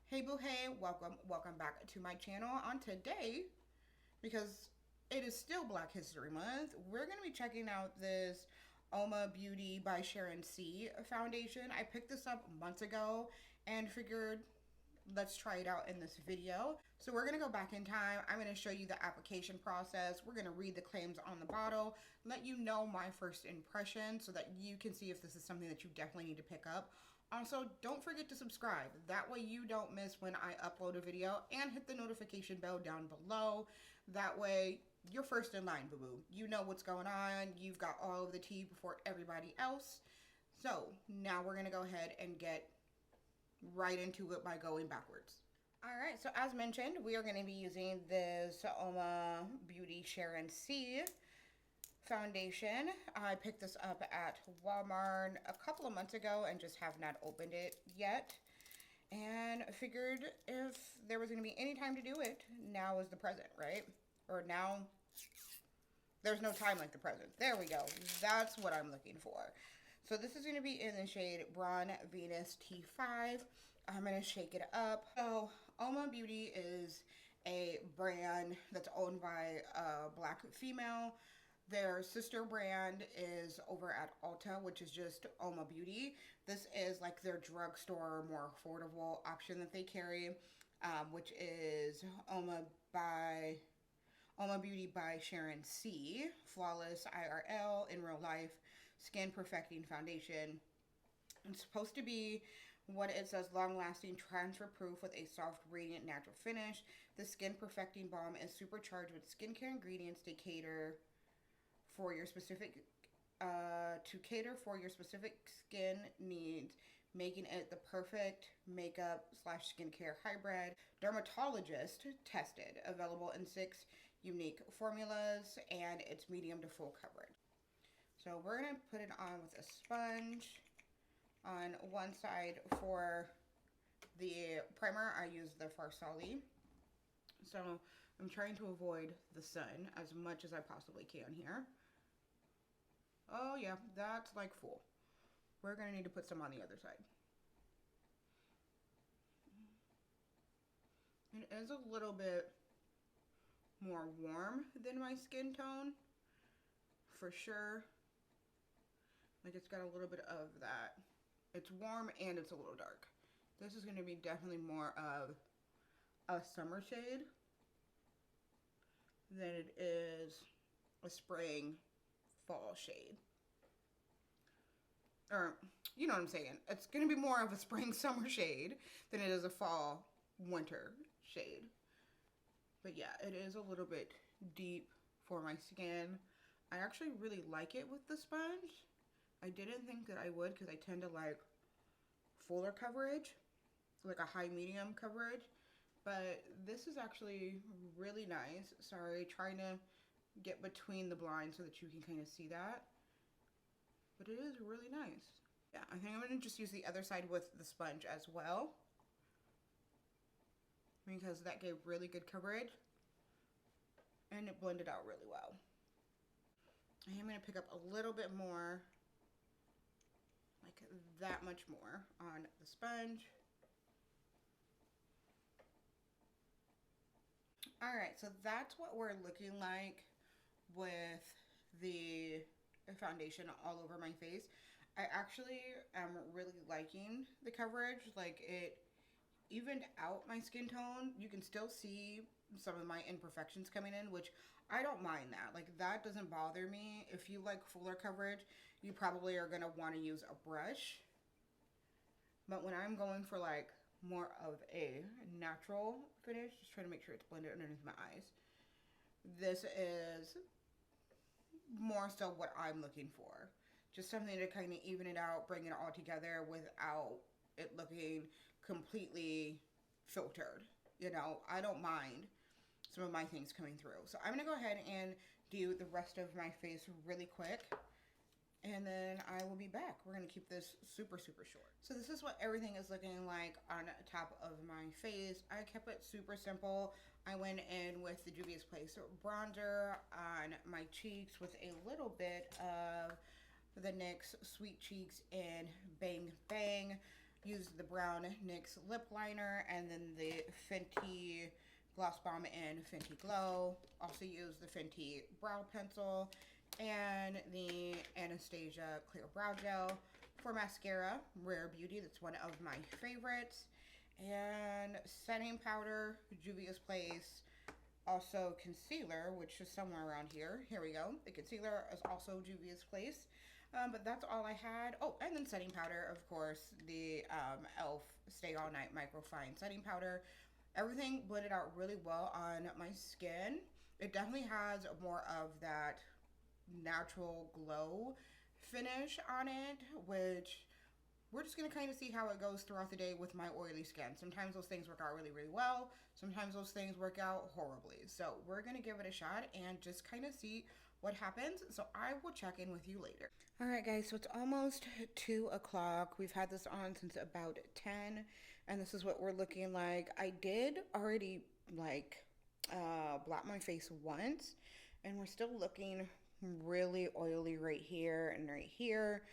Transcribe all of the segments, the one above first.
Hey boo hey, welcome back to my channel. On today, because it is still Black History Month, we're going to be checking out this UOMA Beauty by Sharon C foundation. I picked this up months ago and figured let's try it out in this video. So we're gonna go back in time. I'm gonna show you the application process. We're gonna read the claims on the bottle, let you know my first impression so that you can see if this is something that you definitely need to pick up. Also, don't forget to subscribe. That way you don't miss when I upload a video, and hit the notification bell down below. That way you're first in line, boo-boo. You know what's going on. You've got all of the tea before everybody else. So now we're gonna go ahead and get right into it by going backwards. All right, so as mentioned, we are going to be using this UOMA Beauty Sharon C foundation. I picked this up at Walmart a couple of months ago and just have not opened it yet. And figured if there was going to be any time to do it, now is the present, right? Or now, there's no time like the present. There we go. That's what I'm looking for. So this is going to be in the shade Brawn Venus T5. I'm going to shake it up. So UOMA Beauty is a brand that's owned by a Black female. Their sister brand is over at Ulta, which is just UOMA Beauty. This is like their drugstore, more affordable option that they carry, which is UOMA Beauty by Sharon C. Flawless IRL in real life skin perfecting foundation. It's supposed to be what it says, long lasting, transfer proof with a soft, radiant, natural finish. The skin perfecting balm is supercharged with skincare ingredients to cater for your specific skin needs, making it the perfect makeup / skincare hybrid. Dermatologist tested, available in 6 unique formulas, and it's medium to full coverage. So we're gonna put it on with a sponge. On one side for the primer, I use the Farsali. So I'm trying to avoid the sun as much as I possibly can here. Oh yeah, that's like full. We're gonna need to put some on the other side. It is a little bit more warm than my skin tone, for sure. Like, it's got a little bit of that. It's warm and it's a little dark. This is going to be definitely more of a summer shade than it is a spring fall shade. Or, you know what I'm saying. It's going to be more of a spring summer shade than it is a fall winter shade. But yeah, it is a little bit deep for my skin. I actually really like it with the sponge. I didn't think that I would, because I tend to like fuller coverage, like a high medium coverage, but this is actually really nice. Sorry, trying to get between the blinds so that you can kind of see that, but it is really nice. Yeah, I think I'm going to just use the other side with the sponge as well, because that gave really good coverage and it blended out really well. I am going to pick up a little bit more, like that much more on the sponge. All right, so that's what we're looking like with the foundation all over my face. I actually am really liking the coverage. Like, it evened out my skin tone. You can still see some of my imperfections coming in, which I don't mind that. Like, that doesn't bother me. If you like fuller coverage, you probably are going to want to use a brush. But when I'm going for like more of a natural finish, just trying to make sure it's blended underneath my eyes, this is more so what I'm looking for. Just something to kind of even it out, bring it all together without it looking completely filtered. You know, I don't mind some of my things coming through. So I'm going to go ahead and do the rest of my face really quick, and then I will be back. We're going to keep this super, super short. So this is what everything is looking like on top of my face. I kept it super simple. I went in with the Juvia's Place bronzer on my cheeks with a little bit of the NYX Sweet Cheeks in Bang Bang. Used the brown NYX lip liner and then the Fenty Gloss Bomb and Fenty Glow. Also used the Fenty brow pencil and the Anastasia clear brow gel. For mascara, Rare Beauty, that's one of my favorites. And setting powder, Juvia's Place. Also concealer, which is somewhere around here. Here we go. The concealer is also Juvia's Place. But that's all I had. Oh, and then setting powder, of course, the e.l.f. Stay All Night Microfine Setting Powder. Everything blended out really well on my skin. It definitely has more of that natural glow finish on it, which we're just going to kind of see how it goes throughout the day with my oily skin. Sometimes those things work out really, really well. Sometimes those things work out horribly. So we're going to give it a shot and just kind of see what happens. So I will check in with you later. All right, guys, so it's almost 2 o'clock. We've had this on since about 10, and this is what we're looking like. I did already, like, blot my face once, and we're still looking really oily right here and right here.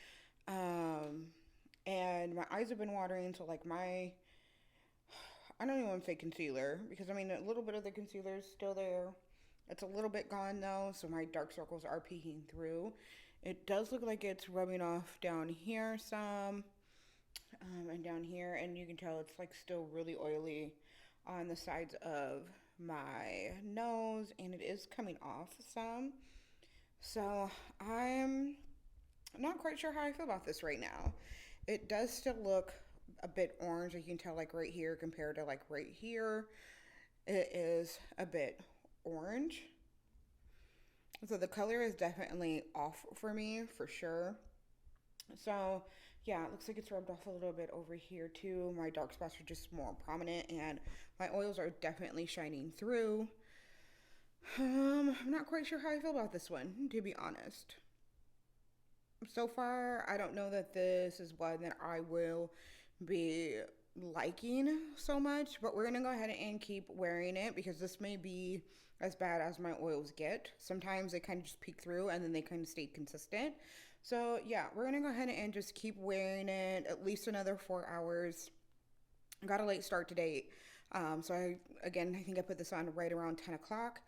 And my eyes have been watering, so, like, I don't even want to say concealer, because, I mean, a little bit of the concealer is still there. It's a little bit gone, though, so my dark circles are peeking through. It does look like it's rubbing off down here some, and down here, and you can tell it's, like, still really oily on the sides of my nose, and it is coming off some. So I'm not quite sure how I feel about this right now. It does still look a bit orange. You can tell, like, right here compared to, like, right here. It is a bit orange. So the color is definitely off for me, for sure. So, yeah, it looks like it's rubbed off a little bit over here, too. My dark spots are just more prominent, and my oils are definitely shining through. I'm not quite sure how I feel about this one, to be honest. So far, I don't know that this is one that I will be liking so much, but we're going to go ahead and keep wearing it because this may be as bad as my oils get. Sometimes they kind of just peek through and then they kind of stay consistent. So yeah, we're going to go ahead and just keep wearing it at least another 4 hours. Got a late start today. So I think I put this on right around 10 o'clock.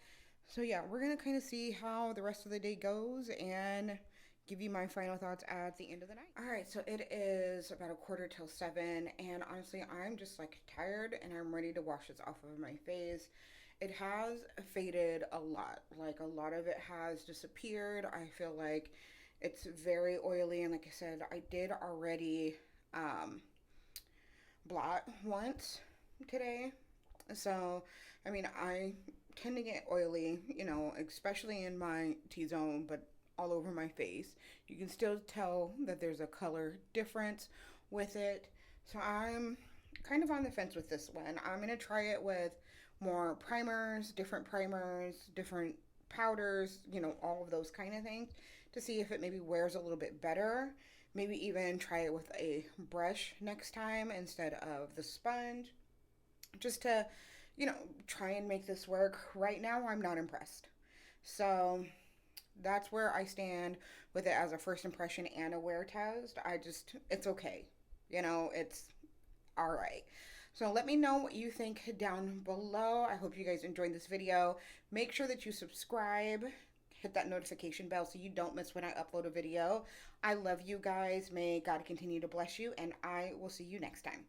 So yeah, we're going to kind of see how the rest of the day goes and give you my final thoughts at the end of the night. All right, so it is about 6:45, and honestly, I'm just like tired and I'm ready to wash this off of my face. It has faded a lot. Like, a lot of it has disappeared. I feel like it's very oily, and like I said, I did already blot once today. So, I mean, I tend to get oily, you know, especially in my T-zone, but all over my face. You can still tell that there's a color difference with it. So I'm kind of on the fence with this one. I'm going to try it with more primers, different powders, you know, all of those kind of things to see if it maybe wears a little bit better. Maybe even try it with a brush next time instead of the sponge. Just to, you know, try and make this work. Right now, I'm not impressed. So that's where I stand with it as a first impression and a wear test. It's okay. You know, it's all right. So let me know what you think down below. I hope you guys enjoyed this video. Make sure that you subscribe, hit that notification bell so you don't miss when I upload a video. I love you guys. May God continue to bless you, and I will see you next time.